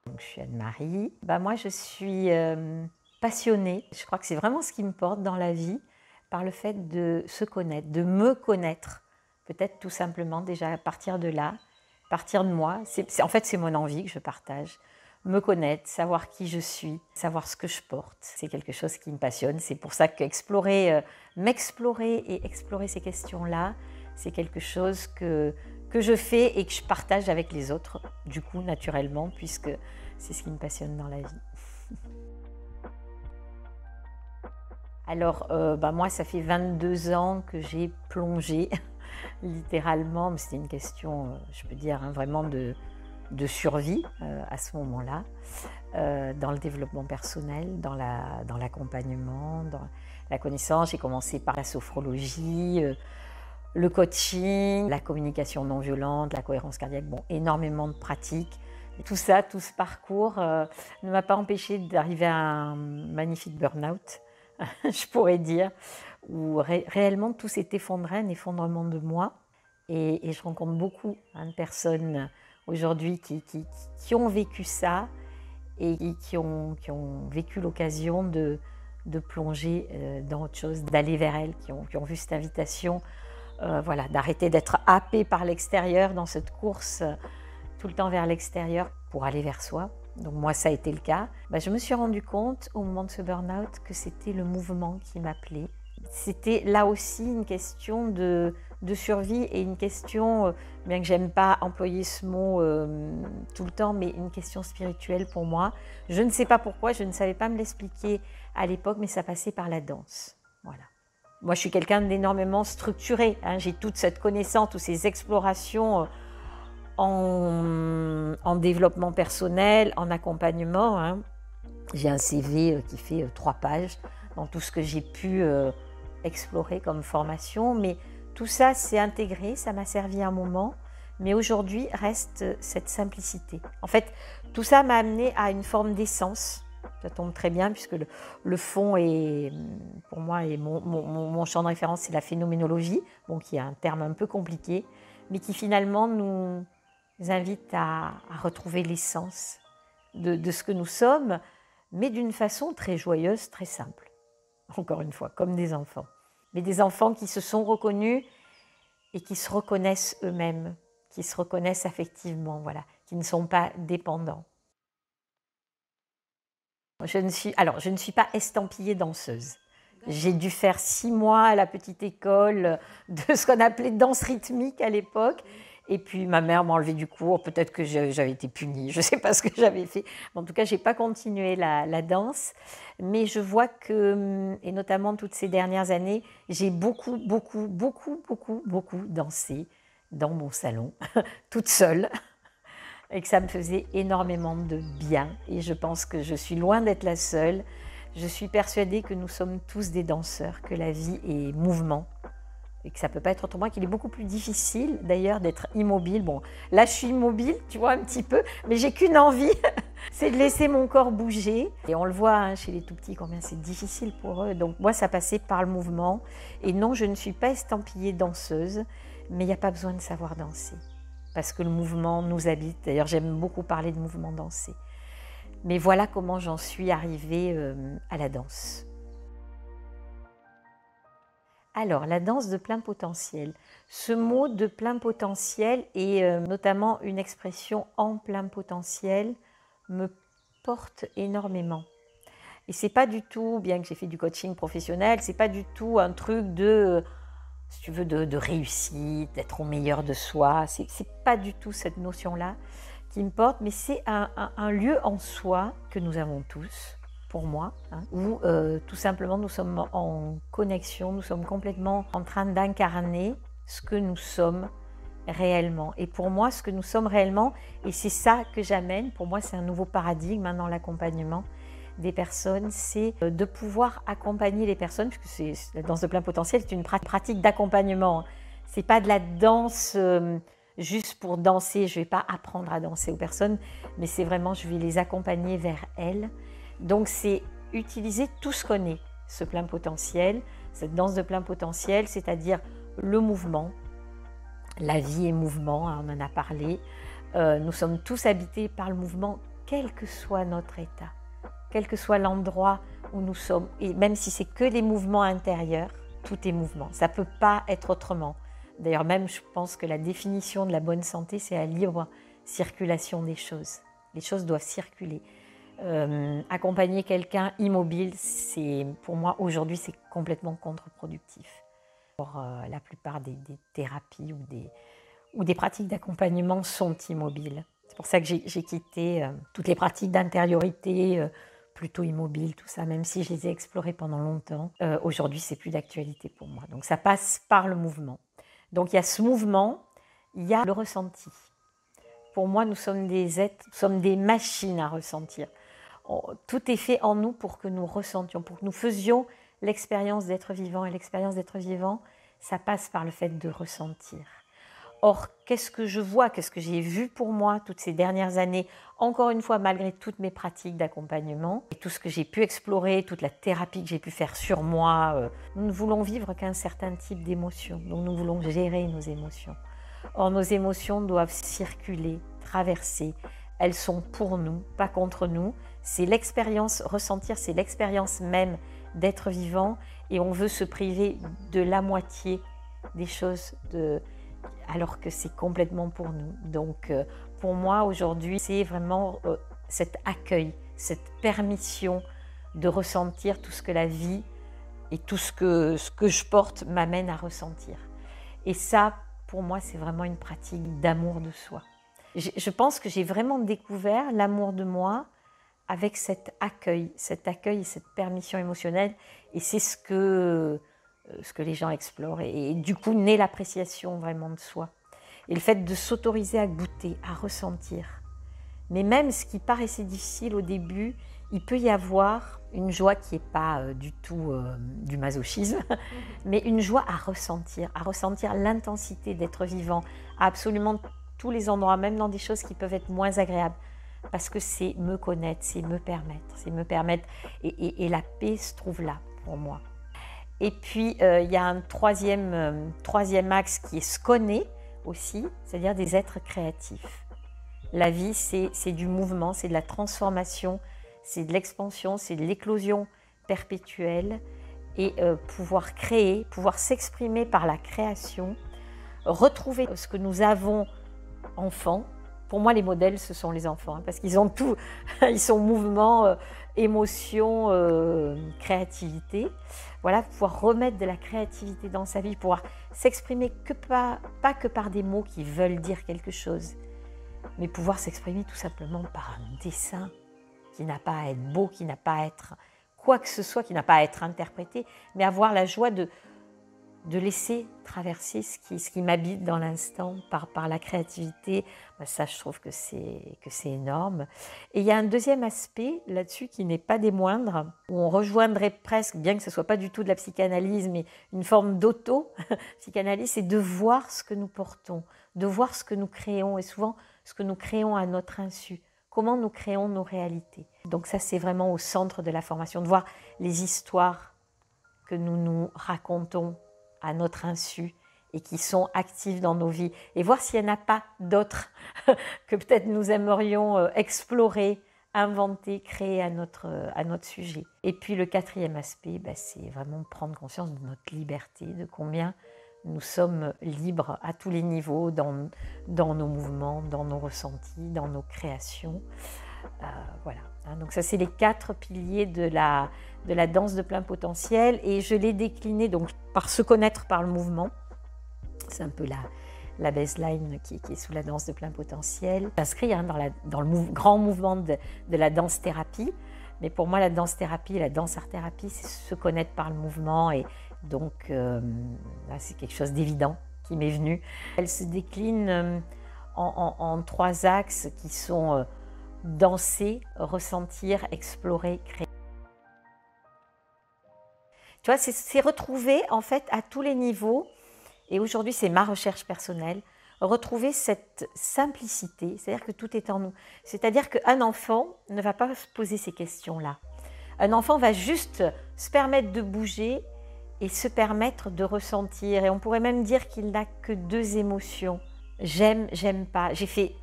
Donc, je suis Anne-Marie. Moi, je suis passionnée. Je crois que c'est vraiment ce qui me porte dans la vie, par le fait de se connaître, de me connaître. Peut-être tout simplement déjà à partir de là, partir de moi. En fait, c'est mon envie que je partage. Me connaître, savoir qui je suis, savoir ce que je porte. C'est quelque chose qui me passionne. C'est pour ça qu'explorer, m'explorer et explorer ces questions-là, c'est quelque chose que je fais et que je partage avec les autres, du coup, naturellement, puisque c'est ce qui me passionne dans la vie. Alors, moi, ça fait 22 ans que j'ai plongé, littéralement, mais c'était une question, je peux dire, vraiment de survie à ce moment-là, dans le développement personnel, dans l'accompagnement, dans la connaissance. J'ai commencé par la sophrologie, le coaching, la communication non violente, la cohérence cardiaque, énormément de pratiques. Tout ça, tout ce parcours ne m'a pas empêché d'arriver à un magnifique burn-out, je pourrais dire, où réellement tout s'est effondré, un effondrement de moi. Et je rencontre beaucoup de personnes aujourd'hui qui ont vécu ça et qui ont vécu l'occasion de plonger dans autre chose, d'aller vers elles, qui ont vu cette invitation, d'arrêter d'être happé par l'extérieur dans cette course tout le temps vers l'extérieur pour aller vers soi. Donc moi, ça a été le cas. Je me suis rendu compte au moment de ce burn-out que c'était le mouvement qui m'appelait. C'était là aussi une question de survie et une question, bien que j'aime pas employer ce mot tout le temps, mais une question spirituelle pour moi. Je ne sais pas pourquoi, je ne savais pas me l'expliquer à l'époque, mais ça passait par la danse. Voilà. Moi, je suis quelqu'un d'énormément structuré. J'ai toute cette connaissance, toutes ces explorations en développement personnel, en accompagnement. J'ai un CV qui fait 3 pages dans tout ce que j'ai pu explorer comme formation, mais tout ça s'est intégré, ça m'a servi un moment, mais aujourd'hui reste cette simplicité. En fait, tout ça m'a amené à une forme d'essence. Ça tombe très bien puisque le fond est, pour moi, et mon champ de référence, c'est la phénoménologie, qui est un terme un peu compliqué, mais qui finalement nous invite à retrouver l'essence de ce que nous sommes, mais d'une façon très joyeuse, très simple. Encore une fois, comme des enfants. Mais des enfants qui se sont reconnus et qui se reconnaissent eux-mêmes, qui se reconnaissent affectivement, qui ne sont pas dépendants. Je ne suis pas estampillée danseuse. J'ai dû faire 6 mois à la petite école de ce qu'on appelait danse rythmique à l'époque. Et puis ma mère m'a enlevée du cours, peut-être que j'avais été punie, je ne sais pas ce que j'avais fait. En tout cas, je n'ai pas continué la danse. Mais je vois que, et notamment toutes ces dernières années, j'ai beaucoup dansé dans mon salon, toute seule. Et que ça me faisait énormément de bien. Et je pense que je suis loin d'être la seule. Je suis persuadée que nous sommes tous des danseurs, que la vie est mouvement. Et que ça ne peut pas être autrement, qu'il est beaucoup plus difficile d'ailleurs d'être immobile. Là je suis immobile, tu vois, un petit peu, mais j'ai qu'une envie, c'est de laisser mon corps bouger. Et on le voit chez les tout petits, combien c'est difficile pour eux. Donc moi, ça passait par le mouvement. Et non, je ne suis pas estampillée danseuse, mais il n'y a pas besoin de savoir danser. Parce que le mouvement nous habite. D'ailleurs, j'aime beaucoup parler de mouvement dansé. Mais voilà comment j'en suis arrivée à la danse. Alors, la danse de plein potentiel. Ce mot de plein potentiel et notamment une expression en plein potentiel me porte énormément. Et c'est pas du tout, bien que j'ai fait du coaching professionnel, c'est pas du tout un truc de, si tu veux, de réussite, d'être au meilleur de soi. C'est pas du tout cette notion-là qui me porte, mais c'est un lieu en soi que nous avons tous. Pour moi, où tout simplement nous sommes en connexion, nous sommes complètement en train d'incarner ce que nous sommes réellement. Et pour moi, ce que nous sommes réellement, et c'est ça que j'amène, pour moi c'est un nouveau paradigme dans l'accompagnement des personnes, c'est de pouvoir accompagner les personnes, puisque la danse de plein potentiel, c'est une pratique d'accompagnement. C'est pas de la danse juste pour danser, je vais pas apprendre à danser aux personnes, mais c'est vraiment, je vais les accompagner vers elles. Donc c'est utiliser tout ce qu'on est, ce plein potentiel, cette danse de plein potentiel, c'est-à-dire le mouvement. La vie est mouvement, on en a parlé. Nous sommes tous habités par le mouvement quel que soit notre état, quel que soit l'endroit où nous sommes, et même si c'est que les mouvements intérieurs, tout est mouvement, ça ne peut pas être autrement. D'ailleurs même je pense que la définition de la bonne santé, c'est la libre circulation des choses. Les choses doivent circuler. Accompagner quelqu'un immobile, pour moi aujourd'hui c'est complètement contre-productif. La plupart des thérapies ou des pratiques d'accompagnement sont immobiles. C'est pour ça que j'ai quitté toutes les pratiques d'intériorité, plutôt immobiles, tout ça, même si je les ai explorées pendant longtemps. Aujourd'hui, c'est plus d'actualité pour moi. Donc ça passe par le mouvement. Donc il y a ce mouvement, il y a le ressenti. Pour moi, nous sommes des êtres, nous sommes des machines à ressentir. Tout est fait en nous pour que nous ressentions, pour que nous faisions l'expérience d'être vivant. Et l'expérience d'être vivant, ça passe par le fait de ressentir. Or, qu'est-ce que je vois, qu'est-ce que j'ai vu pour moi toutes ces dernières années, encore une fois, malgré toutes mes pratiques d'accompagnement, et tout ce que j'ai pu explorer, toute la thérapie que j'ai pu faire sur moi, nous ne voulons vivre qu'un certain type d'émotions, donc nous voulons gérer nos émotions. Or, nos émotions doivent circuler, traverser, elles sont pour nous, pas contre nous. C'est l'expérience, ressentir, c'est l'expérience même d'être vivant, et on veut se priver de la moitié des choses, alors que c'est complètement pour nous. Donc pour moi aujourd'hui, c'est vraiment cet accueil, cette permission de ressentir tout ce que la vie et tout ce que je porte m'amène à ressentir. Et ça, pour moi, c'est vraiment une pratique d'amour de soi. Je pense que j'ai vraiment découvert l'amour de moi avec cet accueil et cette permission émotionnelle. Et c'est ce que les gens explorent. Et du coup, naît l'appréciation vraiment de soi. Et le fait de s'autoriser à goûter, à ressentir. Mais même ce qui paraissait difficile au début, il peut y avoir une joie qui n'est pas du tout du masochisme, mais une joie à ressentir l'intensité d'être vivant à absolument tous les endroits, même dans des choses qui peuvent être moins agréables. Parce que c'est me connaître, c'est me permettre. Et la paix se trouve là, pour moi. Et puis, il y a un troisième axe qui est se connaître aussi, c'est-à-dire des êtres créatifs. La vie, c'est du mouvement, c'est de la transformation, c'est de l'expansion, c'est de l'éclosion perpétuelle. Et pouvoir créer, pouvoir s'exprimer par la création, retrouver ce que nous avons enfants. Pour moi, les modèles, ce sont les enfants, parce qu'ils ont tout, ils sont mouvement, émotion, créativité. Voilà, pouvoir remettre de la créativité dans sa vie, pouvoir s'exprimer pas que par des mots qui veulent dire quelque chose, mais pouvoir s'exprimer tout simplement par un dessin qui n'a pas à être beau, qui n'a pas à être quoi que ce soit, qui n'a pas à être interprété, mais avoir la joie de laisser traverser ce qui m'habite dans l'instant par la créativité. Ça, je trouve que c'est énorme. Et il y a un deuxième aspect là-dessus qui n'est pas des moindres, où on rejoindrait presque, bien que ce ne soit pas du tout de la psychanalyse, mais une forme d'auto-psychanalyse, c'est de voir ce que nous portons, de voir ce que nous créons, et souvent ce que nous créons à notre insu, comment nous créons nos réalités. Donc ça, c'est vraiment au centre de la formation, de voir les histoires que nous nous racontons à notre insu et qui sont actives dans nos vies, et voir s'il n'y en a pas d'autres que peut-être nous aimerions explorer, inventer, créer à notre sujet. Et puis le quatrième aspect, c'est vraiment prendre conscience de notre liberté, de combien nous sommes libres à tous les niveaux, dans nos mouvements, dans nos ressentis, dans nos créations. Voilà. Donc ça, c'est les 4 piliers de la danse de plein potentiel, et je l'ai décliné donc par se connaître par le mouvement. C'est un peu la baseline qui est sous la danse de plein potentiel. S'inscrit dans le grand mouvement de la danse-thérapie. Mais pour moi, la danse-thérapie, la danse-art-thérapie, c'est se connaître par le mouvement. Et donc, là, c'est quelque chose d'évident qui m'est venu. Elle se décline en 3 axes qui sont danser, ressentir, explorer, créer. Tu vois, c'est retrouver en fait à tous les niveaux, et aujourd'hui c'est ma recherche personnelle, retrouver cette simplicité, c'est-à-dire que tout est en nous. C'est-à-dire qu'un enfant ne va pas se poser ces questions-là. Un enfant va juste se permettre de bouger et se permettre de ressentir. Et on pourrait même dire qu'il n'a que 2 émotions. J'aime, j'aime pas. J'ai fait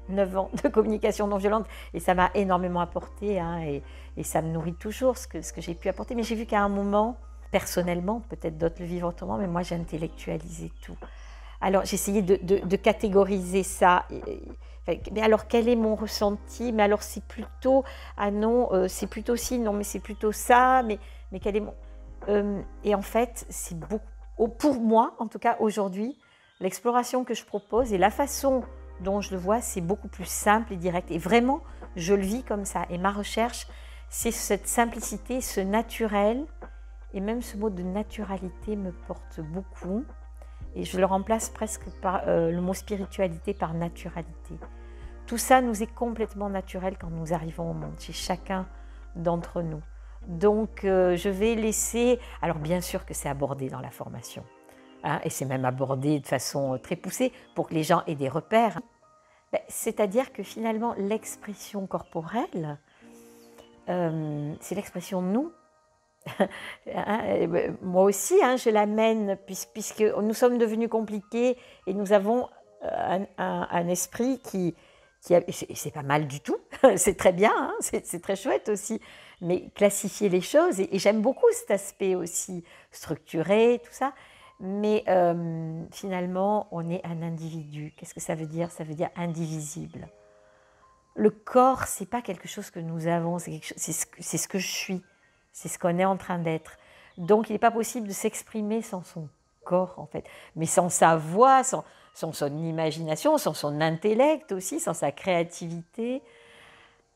9 ans de communication non violente et ça m'a énormément apporté hein, et ça me nourrit toujours ce que j'ai pu apporter. Mais j'ai vu qu'à un moment, personnellement, peut-être d'autres le vivent autrement, mais moi j'ai intellectualisé tout. Alors j'ai essayé de catégoriser ça. Mais alors quel est mon ressenti? Mais alors c'est plutôt, ah non, c'est plutôt ci, non mais c'est plutôt ça, mais quel est mon... et en fait, c'est beaucoup, pour moi, en tout cas aujourd'hui, l'exploration que je propose et la façon dont je le vois, c'est beaucoup plus simple et direct. Et vraiment, je le vis comme ça. Et ma recherche, c'est cette simplicité, ce naturel. Et même ce mot de naturalité me porte beaucoup. Et je le remplace presque par le mot spiritualité par naturalité. Tout ça nous est complètement naturel quand nous arrivons au monde, chez chacun d'entre nous. Donc, je vais laisser... Alors, bien sûr que c'est abordé dans la formation. Hein, et c'est même abordé de façon très poussée pour que les gens aient des repères. C'est-à-dire que finalement, l'expression corporelle, c'est l'expression de nous. Moi aussi, hein, je l'amène puisque nous sommes devenus compliqués et nous avons un esprit qui c'est pas mal du tout, c'est très bien, hein, c'est très chouette aussi, mais classifier les choses, et j'aime beaucoup cet aspect aussi structuré, tout ça, mais finalement, on est un individu. Qu'est-ce que ça veut dire? Ça veut dire indivisible. Le corps, c'est pas quelque chose que nous avons, c'est ce que je suis. C'est ce qu'on est en train d'être. Donc, il n'est pas possible de s'exprimer sans son corps, en fait. Mais sans sa voix, sans son imagination, sans son intellect aussi, sans sa créativité.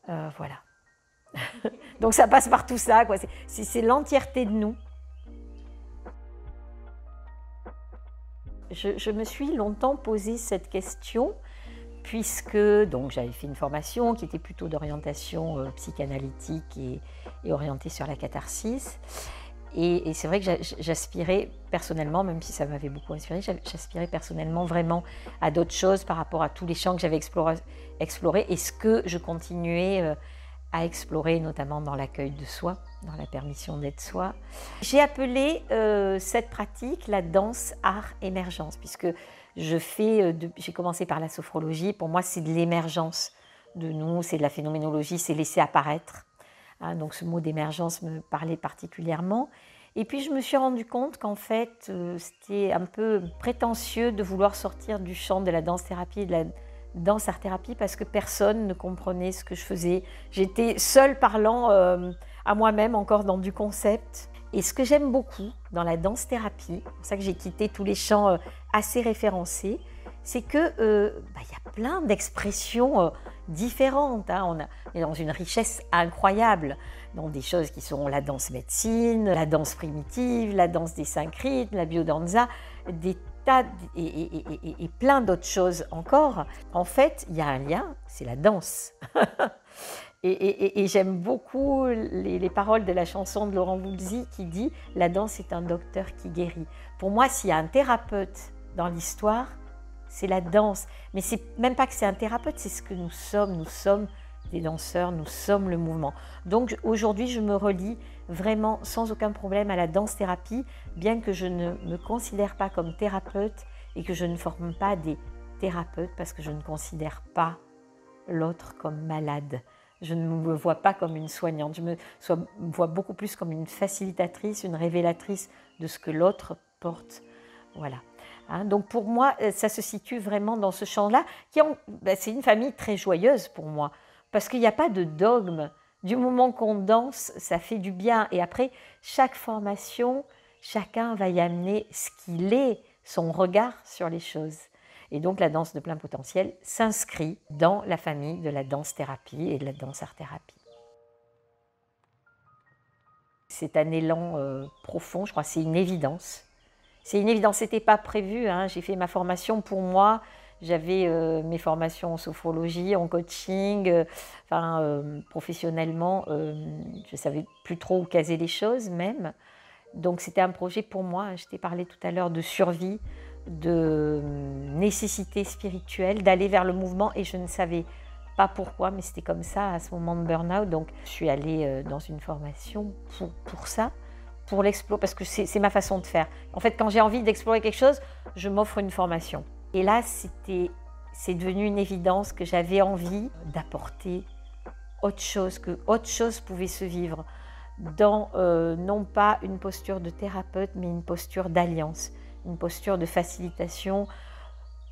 Voilà. Donc, ça passe par tout ça, quoi. C'est l'entièreté de nous. Je me suis longtemps posé cette question, puisque j'avais fait une formation qui était plutôt d'orientation psychanalytique et orientée sur la catharsis. Et c'est vrai que j'aspirais personnellement, même si ça m'avait beaucoup inspiré, j'aspirais personnellement vraiment à d'autres choses par rapport à tous les champs que j'avais explorés et ce que je continuais à explorer, notamment dans l'accueil de soi, dans la permission d'être soi. J'ai appelé cette pratique la danse art émergence, puisque j'ai commencé par la sophrologie. Pour moi, c'est de l'émergence de nous, c'est de la phénoménologie, c'est laisser apparaître. Hein, donc ce mot d'émergence me parlait particulièrement. Et puis je me suis rendu compte qu'en fait, c'était un peu prétentieux de vouloir sortir du champ de la danse-thérapie et de la danse-art-thérapie parce que personne ne comprenait ce que je faisais. J'étais seule parlant à moi-même encore dans du concept. Et ce que j'aime beaucoup dans la danse-thérapie, c'est pour ça que j'ai quitté tous les champs assez référencés, c'est qu'il y a plein d'expressions différentes. Hein. On est dans une richesse incroyable, dans des choses qui sont la danse médecine, la danse primitive, la danse des 5 rythmes, la biodanza, des tas et plein d'autres choses encore. En fait, il y a un lien, c'est la danse. Et j'aime beaucoup les paroles de la chanson de Laurent Voulzy qui dit « La danse est un docteur qui guérit ». Pour moi, s'il y a un thérapeute dans l'histoire, c'est la danse. Mais c'est même pas que c'est un thérapeute, c'est ce que nous sommes. Nous sommes des danseurs, nous sommes le mouvement. Donc aujourd'hui, je me relie vraiment sans aucun problème à la danse-thérapie, bien que je ne me considère pas comme thérapeute et que je ne forme pas des thérapeutes parce que je ne considère pas l'autre comme malade. Je ne me vois pas comme une soignante, je me vois beaucoup plus comme une facilitatrice, une révélatrice de ce que l'autre porte. Voilà. Hein, donc pour moi, ça se situe vraiment dans ce champ-là. C'est une famille très joyeuse pour moi, parce qu'il n'y a pas de dogme. Du moment qu'on danse, ça fait du bien. Et après, chaque formation, chacun va y amener ce qu'il est, son regard sur les choses. Et donc la danse de plein potentiel s'inscrit dans la famille de la danse-thérapie et de la danse-art-thérapie. C'est un élan profond, je crois, c'est une évidence. C'est une évidence, c'était pas prévu, hein. J'ai fait ma formation pour moi, j'avais mes formations en sophrologie, en coaching, professionnellement, je savais plus trop où caser les choses même. Donc c'était un projet pour moi, je t'ai parlé tout à l'heure de survie, de nécessité spirituelle, d'aller vers le mouvement et je ne savais pas pourquoi, mais c'était comme ça à ce moment de burn-out. Donc je suis allée dans une formation pour ça, pour l'explorer, parce que c'est ma façon de faire. En fait, quand j'ai envie d'explorer quelque chose, je m'offre une formation. Et là, c'est devenu une évidence que j'avais envie d'apporter autre chose, que autre chose pouvait se vivre dans non pas une posture de thérapeute, mais une posture d'alliance, une posture de facilitation.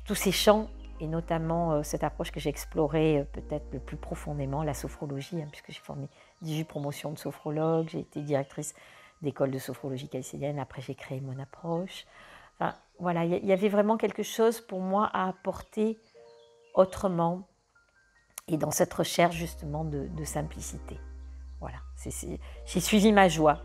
Tous ces champs, et notamment cette approche que j'ai explorée peut-être le plus profondément, la sophrologie, puisque j'ai formé 18 promotions de sophrologue, j'ai été directrice d'école de sophrologie caïcédienne, après j'ai créé mon approche. Enfin, voilà, il y avait vraiment quelque chose pour moi à apporter autrement, et dans cette recherche justement de simplicité. Voilà, j'ai suivi ma joie,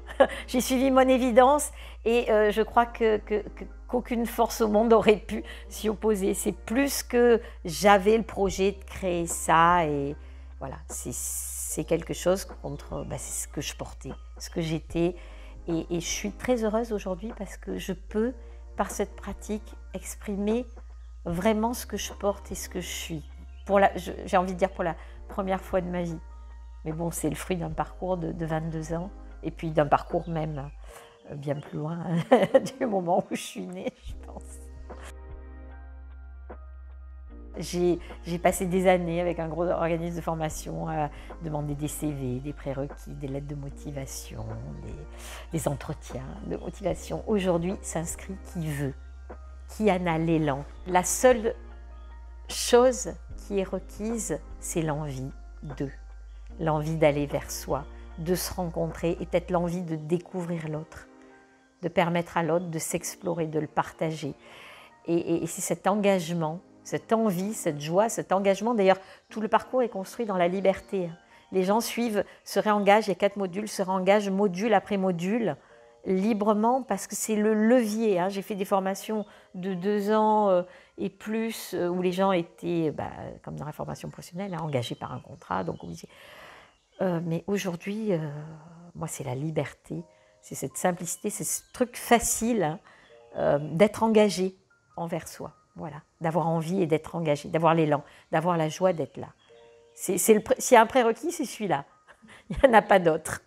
j'ai suivi mon évidence, et je crois qu'aucune force au monde aurait pu s'y opposer. C'est plus que j'avais le projet de créer ça, et voilà, c'est quelque chose contre, c'est ce que je portais, ce que j'étais, et je suis très heureuse aujourd'hui parce que je peux, par cette pratique, exprimer vraiment ce que je porte et ce que je suis. J'ai envie de dire pour la première fois de ma vie. Mais bon, c'est le fruit d'un parcours de 22 ans, et puis d'un parcours même bien plus loin du moment où je suis née, je pense. J'ai passé des années avec un gros organisme de formation à demander des CV, des prérequis, des lettres de motivation, des entretiens de motivation. Aujourd'hui, s'inscrit qui veut, qui en a l'élan. La seule chose qui est requise, c'est l'envie d'eux. L'envie d'aller vers soi, de se rencontrer, et peut-être l'envie de découvrir l'autre, de permettre à l'autre de s'explorer, de le partager. Et c'est cet engagement, cette envie, cette joie, cet engagement. D'ailleurs, tout le parcours est construit dans la liberté. Les gens suivent, se réengagent, il y a 4 modules, se réengagent module après module, librement, parce que c'est le levier. J'ai fait des formations de 2 ans et plus, où les gens étaient, comme dans la formation professionnelle, engagés par un contrat, donc obligés. Mais aujourd'hui, moi, c'est la liberté, c'est cette simplicité, c'est ce truc facile d'être engagé envers soi, voilà, d'avoir envie et d'être engagé, d'avoir l'élan, d'avoir la joie d'être là. S'il y a un prérequis, c'est celui-là, il n'y en a pas d'autre.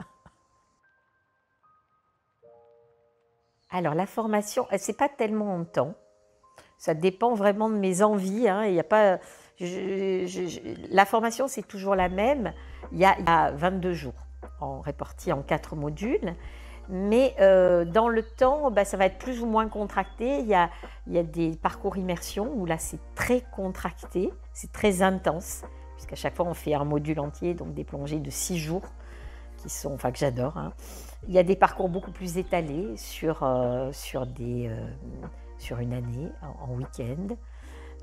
Alors, la formation, ce n'est pas tellement en temps, ça dépend vraiment de mes envies, il y a pas... la formation, c'est toujours la même. Il y a 22 jours, répartis en 4 modules. Mais dans le temps, ça va être plus ou moins contracté. Il y a des parcours immersion où là, c'est très contracté, c'est très intense, puisqu'à chaque fois, on fait un module entier, donc des plongées de 6 jours, que j'adore. Il y a des parcours beaucoup plus étalés sur une année, en week-end.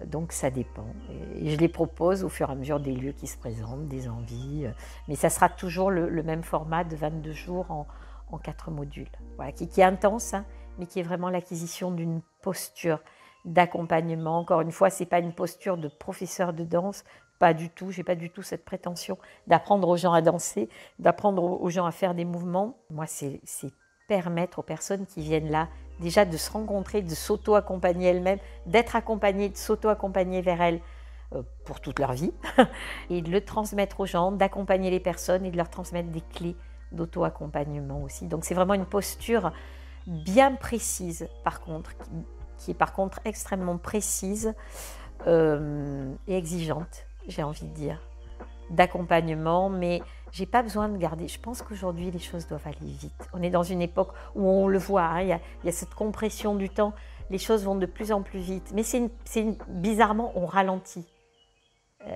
Donc ça dépend. Et je les propose au fur et à mesure des lieux qui se présentent, des envies. Mais ça sera toujours le même format de 22 jours en 4 modules. Voilà, qui est intense, mais qui est vraiment l'acquisition d'une posture d'accompagnement. Encore une fois, ce n'est pas une posture de professeur de danse, pas du tout. Je n'ai pas du tout cette prétention d'apprendre aux gens à danser, d'apprendre aux gens à faire des mouvements. Moi, c'est permettre aux personnes qui viennent là déjà de se rencontrer, de s'auto-accompagner elles-mêmes, d'être accompagnées, de s'auto-accompagner vers elles pour toute leur vie, et de le transmettre aux gens, d'accompagner les personnes et de leur transmettre des clés d'auto-accompagnement aussi. Donc c'est vraiment une posture bien précise, par contre, qui est par contre extrêmement précise et exigeante, j'ai envie de dire, d'accompagnement, mais j'ai pas besoin de garder. Je pense qu'aujourd'hui, les choses doivent aller vite. On est dans une époque où on le voit, il y a cette compression du temps, les choses vont de plus en plus vite. Mais bizarrement, on ralentit.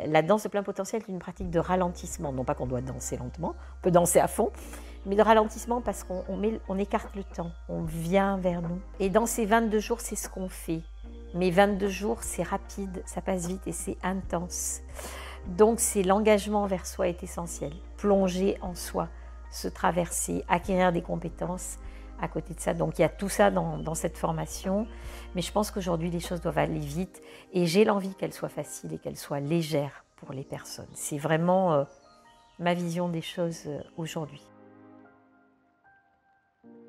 La danse de plein potentiel est une pratique de ralentissement. Non pas qu'on doit danser lentement, on peut danser à fond, mais de ralentissement parce qu'on écarte le temps, on vient vers nous. Et dans ces 22 jours, c'est ce qu'on fait. Mais 22 jours, c'est rapide, ça passe vite et c'est intense. Donc, l'engagement vers soi est essentiel. Plonger en soi, se traverser, acquérir des compétences à côté de ça. Donc, il y a tout ça dans cette formation. Mais je pense qu'aujourd'hui, les choses doivent aller vite. Et j'ai l'envie qu'elles soient faciles et qu'elles soient légères pour les personnes. C'est vraiment ma vision des choses aujourd'hui.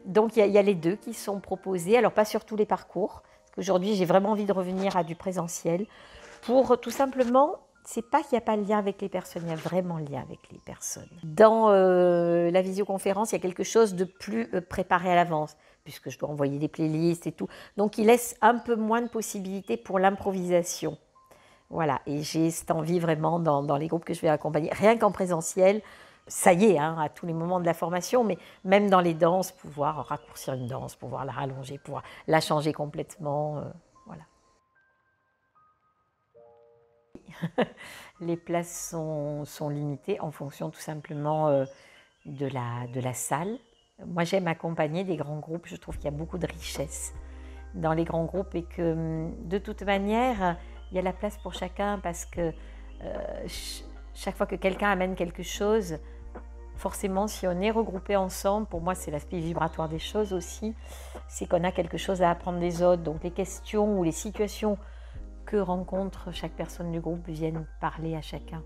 Donc, il y a les deux qui sont proposés. Alors, pas sur tous les parcours. Parce qu'aujourd'hui, j'ai vraiment envie de revenir à du présentiel pour tout simplement... C'est pas qu'il n'y a pas le lien avec les personnes, il y a vraiment le lien avec les personnes. Dans la visioconférence, il y a quelque chose de plus préparé à l'avance, puisque je dois envoyer des playlists et tout. Donc, il laisse un peu moins de possibilités pour l'improvisation. Voilà, et j'ai cette envie vraiment dans les groupes que je vais accompagner, rien qu'en présentiel, ça y est, hein, à tous les moments de la formation, mais même dans les danses, pouvoir raccourcir une danse, pouvoir la rallonger, pouvoir la changer complètement, voilà. Les places sont limitées en fonction tout simplement de la salle. Moi, j'aime accompagner des grands groupes, je trouve qu'il y a beaucoup de richesse dans les grands groupes et que de toute manière, il y a la place pour chacun parce que chaque fois que quelqu'un amène quelque chose, forcément, si on est regroupé ensemble, pour moi, c'est l'aspect vibratoire des choses aussi, c'est qu'on a quelque chose à apprendre des autres. Donc les questions ou les situations que rencontre chaque personne du groupe viennent parler à chacun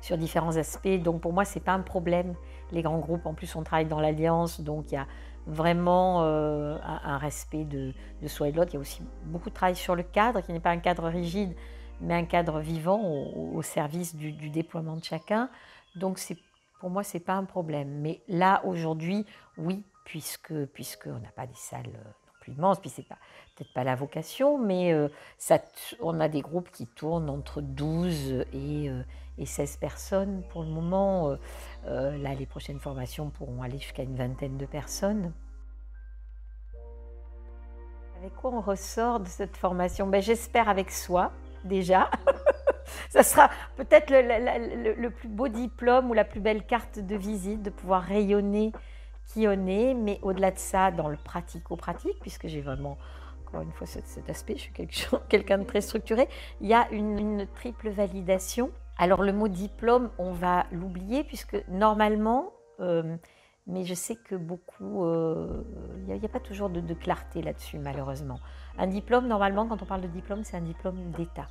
sur différents aspects. Donc pour moi, ce n'est pas un problème. Les grands groupes, en plus, on travaille dans l'alliance, donc il y a vraiment un respect de soi et de l'autre. Il y a aussi beaucoup de travail sur le cadre, qui n'est pas un cadre rigide, mais un cadre vivant au service du déploiement de chacun. Donc pour moi, ce n'est pas un problème. Mais là, aujourd'hui, oui, puisqu'on n'a pas des salles non plus immenses, puis c'est peut-être pas la vocation, mais on a des groupes qui tournent entre 12 et 16 personnes pour le moment. Là, les prochaines formations pourront aller jusqu'à une vingtaine de personnes. Avec quoi on ressort de cette formation? J'espère avec soi, déjà. Ça sera peut-être le plus beau diplôme ou la plus belle carte de visite, de pouvoir rayonner qui on est, mais au-delà de ça, dans le pratico-pratique, puisque j'ai vraiment, encore une fois, cet aspect, je suis quelqu'un de très structuré, il y a une triple validation. Alors le mot diplôme, on va l'oublier, puisque normalement, mais je sais que beaucoup, il n'y a pas toujours de clarté là-dessus, malheureusement. Un diplôme, normalement, quand on parle de diplôme, c'est un diplôme d'État.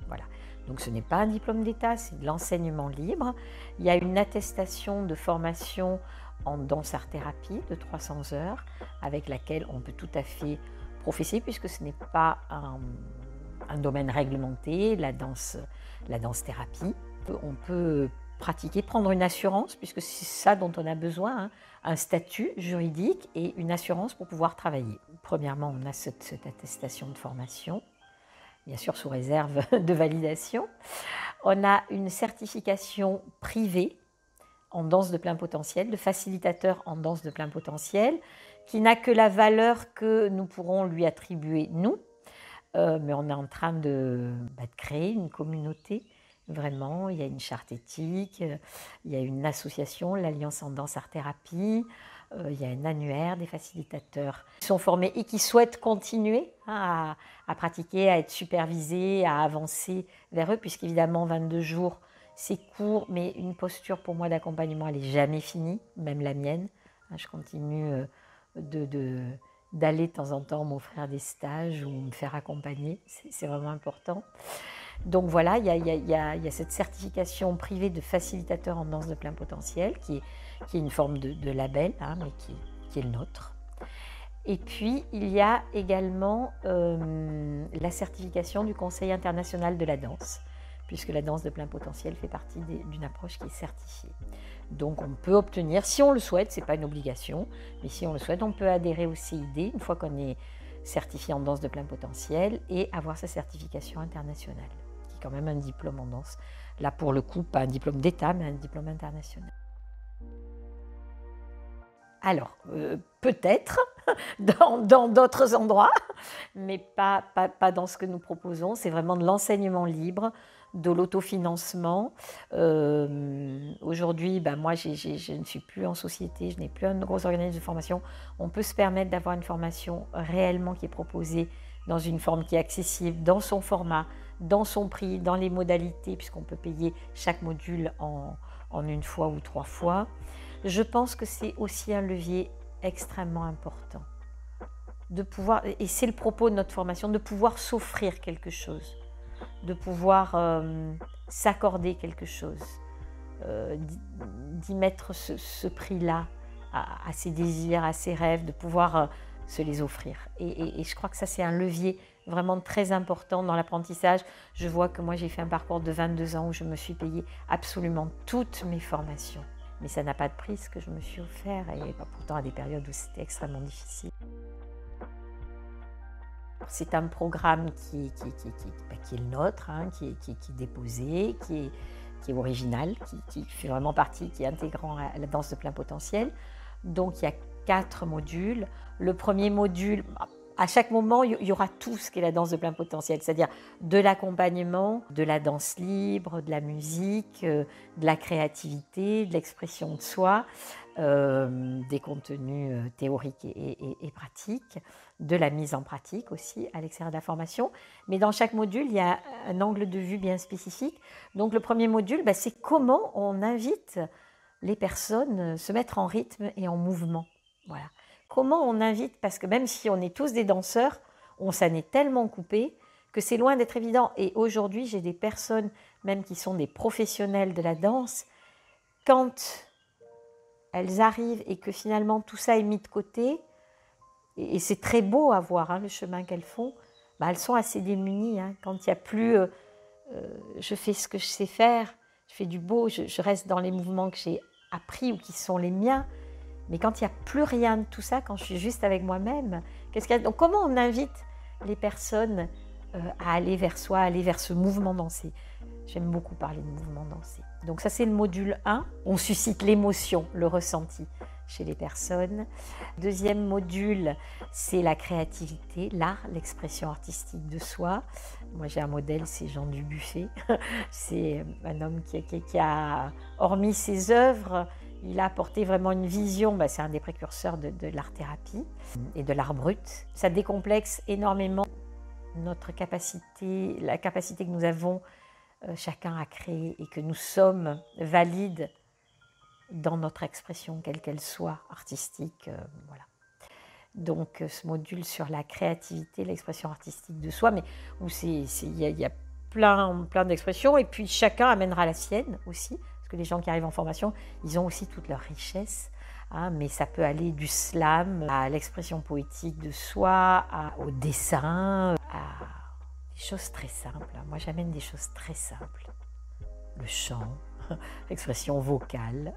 Voilà. Donc ce n'est pas un diplôme d'État, c'est de l'enseignement libre. Il y a une attestation de formation en danse-art-thérapie de 300 heures, avec laquelle on peut tout à fait professer, puisque ce n'est pas un domaine réglementé, la danse-thérapie. On peut pratiquer, prendre une assurance, puisque c'est ça dont on a besoin, hein, un statut juridique et une assurance pour pouvoir travailler. Premièrement, on a cette attestation de formation, bien sûr sous réserve de validation. On a une certification privée en danse de plein potentiel, de facilitateur en danse de plein potentiel, qui n'a que la valeur que nous pourrons lui attribuer, nous. Mais on est en train de créer une communauté, vraiment. Il y a une charte éthique, il y a une association, l'Alliance en danse art thérapie, il y a un annuaire des facilitateurs qui sont formés et qui souhaitent continuer à pratiquer, à être supervisés, à avancer vers eux, puisqu'évidemment 22 jours, c'est court, mais une posture pour moi d'accompagnement, elle n'est jamais finie, même la mienne. Je continue d'aller de temps en temps m'offrir des stages ou me faire accompagner, c'est vraiment important. Donc voilà, il y a cette certification privée de facilitateur en danse de plein potentiel, qui est une forme de label, hein, mais qui est le nôtre. Et puis, il y a également la certification du Conseil international de la danse, puisque la danse de plein potentiel fait partie d'une approche qui est certifiée. Donc on peut obtenir, si on le souhaite, ce n'est pas une obligation, mais si on le souhaite, on peut adhérer au CID une fois qu'on est certifié en danse de plein potentiel et avoir sa certification internationale, qui est quand même un diplôme en danse. Là, pour le coup, pas un diplôme d'État, mais un diplôme international. Alors, peut-être dans d'autres endroits, mais pas dans ce que nous proposons. C'est vraiment de l'enseignement libre, de l'autofinancement. Aujourd'hui, moi, je ne suis plus en société, je n'ai plus un gros organisme de formation. On peut se permettre d'avoir une formation réellement qui est proposée dans une forme qui est accessible, dans son format, dans son prix, dans les modalités, puisqu'on peut payer chaque module en une fois ou 3 fois. Je pense que c'est aussi un levier extrêmement important de pouvoir, et c'est le propos de notre formation, de pouvoir s'offrir quelque chose, de pouvoir s'accorder quelque chose, d'y mettre ce prix-là à ses désirs, à ses rêves, de pouvoir se les offrir. Et je crois que ça, c'est un levier vraiment très important dans l'apprentissage. Je vois que moi, j'ai fait un parcours de 22 ans où je me suis payé absolument toutes mes formations. Mais ça n'a pas de prix ce que je me suis offert, et pourtant à des périodes où c'était extrêmement difficile. C'est un programme qui est le nôtre, hein, qui est déposé, qui est original, qui fait vraiment partie, qui est intégrant à la danse de plein potentiel. Donc il y a 4 modules. Le premier module, à chaque moment, il y aura tout ce qu'est la danse de plein potentiel, c'est-à-dire de l'accompagnement, de la danse libre, de la musique, de la créativité, de l'expression de soi, des contenus théoriques et pratiques, de la mise en pratique aussi à l'extérieur de la formation. Mais dans chaque module, il y a un angle de vue bien spécifique. Donc le premier module, c'est comment on invite les personnes à se mettre en rythme et en mouvement. Voilà. Comment on invite, parce que même si on est tous des danseurs, on s'en est tellement coupé que c'est loin d'être évident. Et aujourd'hui, j'ai des personnes, même qui sont des professionnels de la danse, quand elles arrivent et que finalement tout ça est mis de côté, et c'est très beau à voir hein, le chemin qu'elles font, elles sont assez démunies. Hein, quand il n'y a plus je fais ce que je sais faire, je fais du beau, je reste dans les mouvements que j'ai appris ou qui sont les miens. Mais quand il n'y a plus rien de tout ça, quand je suis juste avec moi-même, qu'est-ce qu'il y a? Donc comment on invite les personnes à aller vers soi, à aller vers ce mouvement dansé? J'aime beaucoup parler de mouvement dansé. Donc ça c'est le module 1, on suscite l'émotion, le ressenti chez les personnes. Deuxième module, c'est la créativité, l'art, l'expression artistique de soi. Moi j'ai un modèle, c'est Jean Dubuffet. C'est un homme qui a, hormis ses œuvres, il a apporté vraiment une vision, c'est un des précurseurs de l'art-thérapie et de l'art brut. Ça décomplexe énormément notre capacité, la capacité que nous avons chacun à créer et que nous sommes valides dans notre expression, quelle qu'elle soit, artistique. Voilà. Donc ce module sur la créativité, l'expression artistique de soi, mais où il y a plein d'expressions et puis chacun amènera la sienne aussi. Que les gens qui arrivent en formation, ils ont aussi toute leur richesse, hein, mais ça peut aller du slam à l'expression poétique de soi, au dessin, à des choses très simples. Moi, j'amène des choses très simples. Le chant, l'expression vocale.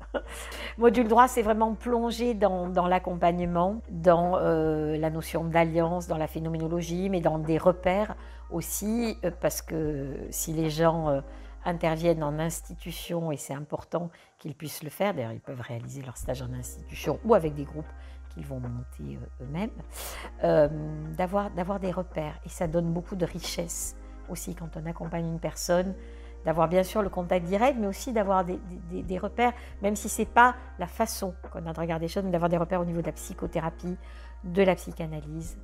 Module droit, c'est vraiment plonger dans l'accompagnement, dans la notion d'alliance, dans la phénoménologie, mais dans des repères aussi, parce que si les gens interviennent en institution, et c'est important qu'ils puissent le faire, d'ailleurs ils peuvent réaliser leur stage en institution ou avec des groupes qu'ils vont monter eux-mêmes, d'avoir des repères. Et ça donne beaucoup de richesse aussi quand on accompagne une personne, d'avoir bien sûr le contact direct, mais aussi d'avoir des repères, même si ce n'est pas la façon qu'on a de regarder les choses, mais d'avoir des repères au niveau de la psychothérapie, de la psychanalyse.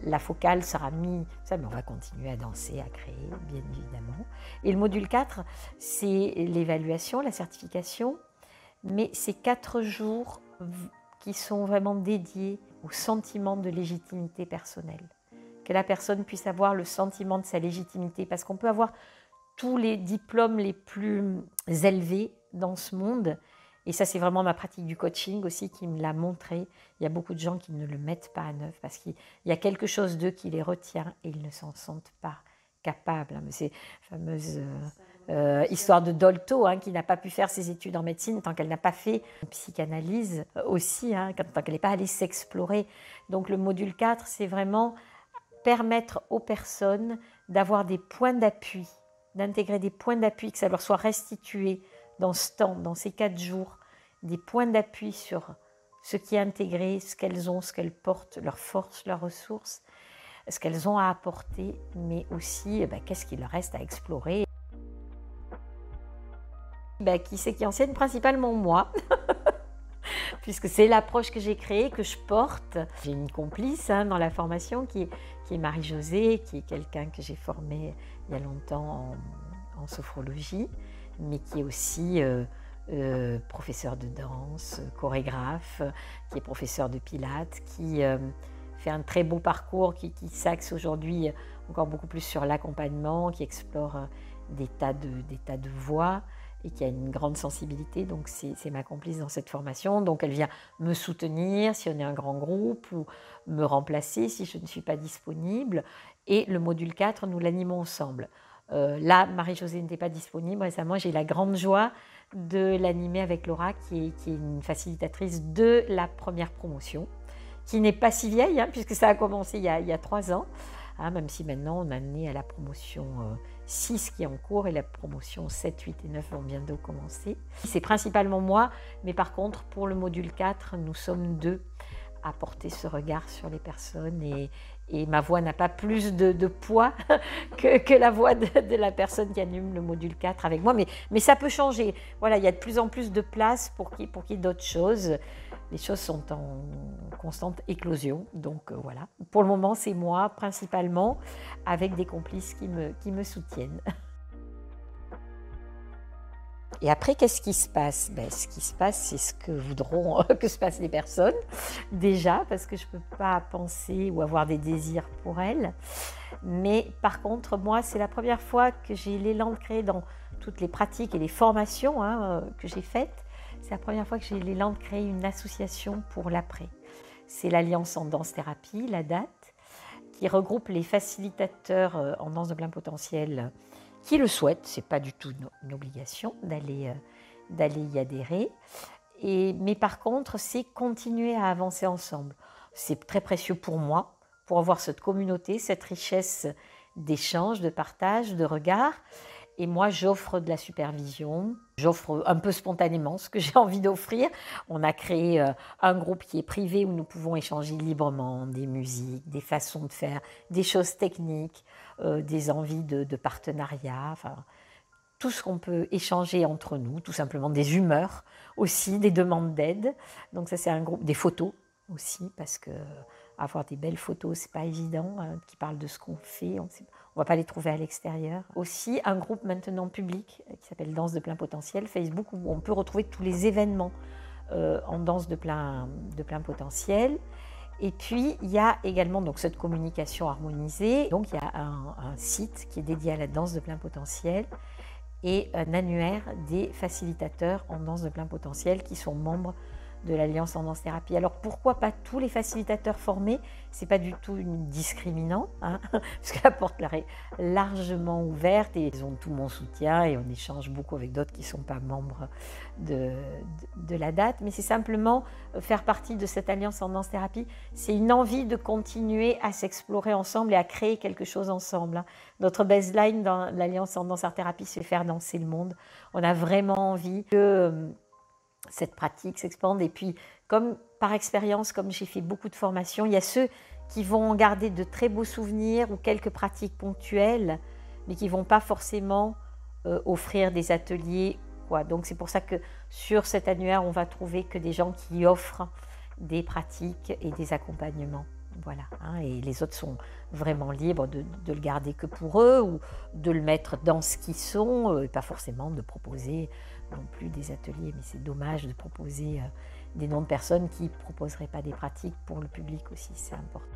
La focale sera mise, ça, mais on va continuer à danser, à créer, bien évidemment. Et le module 4, c'est l'évaluation, la certification, mais c'est 4 jours qui sont vraiment dédiés au sentiment de légitimité personnelle. Que la personne puisse avoir le sentiment de sa légitimité, parce qu'on peut avoir tous les diplômes les plus élevés dans ce monde. Et ça, c'est vraiment ma pratique du coaching aussi qui me l'a montré. Il y a beaucoup de gens qui ne le mettent pas à neuf parce qu'il y a quelque chose d'eux qui les retient et ils ne s'en sentent pas capables. C'est la fameuse histoire de Dolto qui n'a pas pu faire ses études en médecine tant qu'elle n'a pas fait une psychanalyse aussi, tant qu'elle n'est pas allée s'explorer. Donc le module 4, c'est vraiment permettre aux personnes d'avoir des points d'appui, d'intégrer des points d'appui, que ça leur soit restitué dans ce temps, dans ces 4 jours, des points d'appui sur ce qui est intégré, ce qu'elles ont, ce qu'elles portent, leurs forces, leurs ressources, ce qu'elles ont à apporter, mais aussi qu'est-ce qu'il leur reste à explorer. Qui c'est qui enseigne? Principalement moi, puisque c'est l'approche que j'ai créée, que je porte. J'ai une complice dans la formation qui est Marie-Josée, qui est quelqu'un que j'ai formé il y a longtemps en sophrologie, mais qui est aussi professeur de danse, chorégraphe, qui est professeur de pilates, qui fait un très beau parcours, qui s'axe aujourd'hui encore beaucoup plus sur l'accompagnement, qui explore des tas de voies et qui a une grande sensibilité. Donc c'est ma complice dans cette formation. Donc elle vient me soutenir si on est un grand groupe ou me remplacer si je ne suis pas disponible. Et le module 4, nous l'animons ensemble. Là, Marie-Josée n'était pas disponible. Récemment, j'ai la grande joie de l'animer avec Laura, qui est une facilitatrice de la première promotion, qui n'est pas si vieille, puisque ça a commencé il y a 3 ans. hein, même si maintenant on en est à la promotion 6 qui est en cours et la promotion 7, 8 et 9 vont bientôt commencer. C'est principalement moi, mais par contre pour le module 4, nous sommes 2 à porter ce regard sur les personnes et ma voix n'a pas plus de poids que la voix de la personne qui anime le module 4 avec moi, mais ça peut changer. Voilà, il y a de plus en plus de place pour qu'il y ait d'autres choses. Les choses sont en constante éclosion, donc voilà. Pour le moment, c'est moi principalement, avec des complices qui me soutiennent. Et après, qu'est-ce qui se passe? Ce qui se passe, c'est ce que voudront que se passent les personnes, déjà, parce que je ne peux pas penser ou avoir des désirs pour elles. Mais par contre, moi, c'est la première fois que j'ai l'élan de créer dans toutes les pratiques et les formations que j'ai faites. C'est la première fois que j'ai l'élan de créer une association pour l'après. C'est l'Alliance en danse-thérapie, la DAT, qui regroupe les facilitateurs en danse de plein potentiel qui le souhaitent. Ce n'est pas du tout une obligation d'aller y adhérer. Mais par contre, c'est continuer à avancer ensemble. C'est très précieux pour moi, pour avoir cette communauté, cette richesse d'échanges, de partage, de regards. Et moi, j'offre de la supervision, j'offre un peu spontanément ce que j'ai envie d'offrir. On a créé un groupe qui est privé où nous pouvons échanger librement des musiques, des façons de faire, des choses techniques, des envies de partenariat, enfin, tout ce qu'on peut échanger entre nous, tout simplement des humeurs aussi, des demandes d'aide. Donc ça, c'est un groupe, des photos aussi, parce que avoir des belles photos, c'est pas évident, qui parlent de ce qu'on fait, on ne va pas les trouver à l'extérieur. Aussi, un groupe maintenant public qui s'appelle Danse de plein potentiel, Facebook, où on peut retrouver tous les événements en danse de plein potentiel. Et puis, il y a également donc, cette communication harmonisée. Donc, il y a un site qui est dédié à la danse de plein potentiel et un annuaire des facilitateurs en danse de plein potentiel qui sont membres de l'Alliance en danse-thérapie. Alors pourquoi pas tous les facilitateurs formés? C'est pas du tout une discriminant, parce que la porte est largement ouverte et ils ont tout mon soutien et on échange beaucoup avec d'autres qui ne sont pas membres de la date. Mais c'est simplement faire partie de cette Alliance en danse-thérapie. C'est une envie de continuer à s'explorer ensemble et à créer quelque chose ensemble. Notre baseline dans l'Alliance en danse-thérapie, c'est faire danser le monde. On a vraiment envie que cette pratique s'expande. Et puis, comme par expérience, comme j'ai fait beaucoup de formations, il y a ceux qui vont garder de très beaux souvenirs ou quelques pratiques ponctuelles, mais qui ne vont pas forcément offrir des ateliers. Donc, c'est pour ça que sur cet annuaire, on va trouver que des gens qui offrent des pratiques et des accompagnements. Voilà, et les autres sont vraiment libres de le garder que pour eux ou de le mettre dans ce qu'ils sont, et pas forcément de proposer non plus des ateliers. Mais c'est dommage de proposer des noms de personnes qui ne proposeraient pas des pratiques pour le public aussi, c'est important.